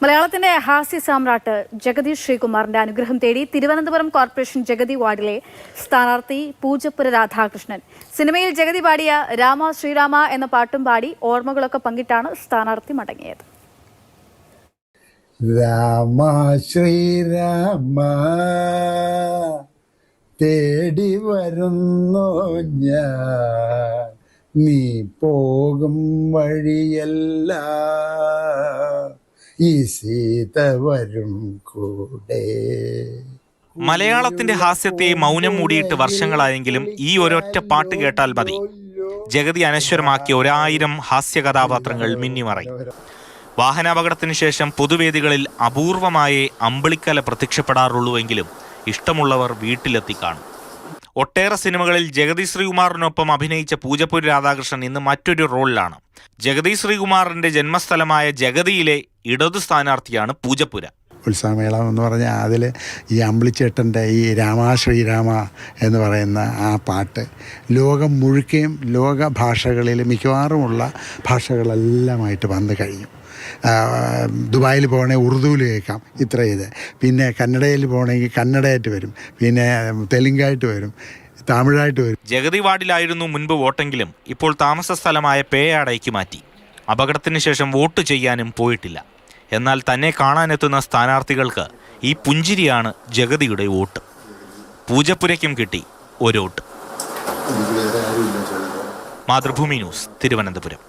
മലയാളത്തിന്റെ ഹാസ്യ സാമ്രാട്ട് ജഗതി ശ്രീകുമാറിന്റെ അനുഗ്രഹം തേടി തിരുവനന്തപുരം കോർപ്പറേഷൻ ജഗതി വാർഡിലെ സ്ഥാനാർത്ഥി പൂജപ്പുര രാധാകൃഷ്ണൻ സിനിമയിൽ ജഗതി പാടിയ രാമ ശ്രീരാമ എന്ന പാട്ടും പാടി ഓർമ്മകളൊക്കെ പങ്കിട്ടാണ് സ്ഥാനാർത്ഥി മടങ്ങിയത്. രാമ ശ്രീരാമ തേടി വരുന്നു ഞാൻ, നീ പോകും വഴിയല്ല ഈ സീത വരും കൂടെ. മലയാളത്തിന്റെ ഹാസ്യത്തെ മൗനം മൂടിയിട്ട് വർഷങ്ങളായെങ്കിലും ഈ ഒരൊറ്റ പാട്ട് കേട്ടാൽ മതി ജഗതി അനശ്വരമാക്കിയ 1000 ഹാസ്യ കഥാപാത്രങ്ങൾ മിന്നിമറയും. വാഹനാപകടത്തിന് ശേഷം പൊതുവേദികളിൽ അപൂർവമായേ അമ്പിളിക്കല പ്രത്യക്ഷപ്പെടാറുള്ളൂവെങ്കിലും ഇഷ്ടമുള്ളവർ വീട്ടിലെത്തി കാണും. ഒട്ടേറെ സിനിമകളിൽ ജഗതി ശ്രീകുമാറിനൊപ്പം അഭിനയിച്ച പൂജപ്പുര രാധാകൃഷ്ണൻ ഇന്ന് മറ്റൊരു റോളിലാണ്. ജഗതി ശ്രീകുമാറിന്റെ ജന്മസ്ഥലമായ ജഗതിയിലെ ഇടതു സ്ഥാനാർത്ഥിയാണ് പൂജപ്പുര. ഉത്സവമേളം എന്ന് പറഞ്ഞാൽ അതിൽ ഈ അമ്പിളിച്ചേട്ടൻ്റെ ഈ രാമ ശ്രീരാമ എന്ന് പറയുന്ന ആ പാട്ട് ലോകം മുഴുക്കയും ലോക ഭാഷകളിൽ മിക്കവാറുമുള്ള ഭാഷകളെല്ലാമായിട്ട് വന്നു കഴിഞ്ഞു. ദുബായിൽ പോകണമെങ്കിൽ ഉറുദുവിൽ കേൾക്കാം ഇത്ര ഇത്, പിന്നെ കന്നഡയിൽ പോകണമെങ്കിൽ കന്നഡയായിട്ട് വരും, പിന്നെ തെലുങ്കായിട്ട് വരും, തമിഴായിട്ട് വരും. ജഗതി വാർഡിലായിരുന്നു മുൻപ് വോട്ടെങ്കിലും ഇപ്പോൾ താമസ സ്ഥലമായ പേയാടയ്ക്ക് മാറ്റി. അപകടത്തിന് ശേഷം വോട്ട് ചെയ്യാനും പോയിട്ടില്ല. എന്നാൽ തന്നെ കാണാനെത്തുന്ന സ്ഥാനാർത്ഥികൾക്ക് ഈ പുഞ്ചിരിയാണ് ജഗതിയുടെ വോട്ട്. പൂജപ്പുരയ്ക്കും കിട്ടി ഒരു വോട്ട്. മാതൃഭൂമി ന്യൂസ്, തിരുവനന്തപുരം.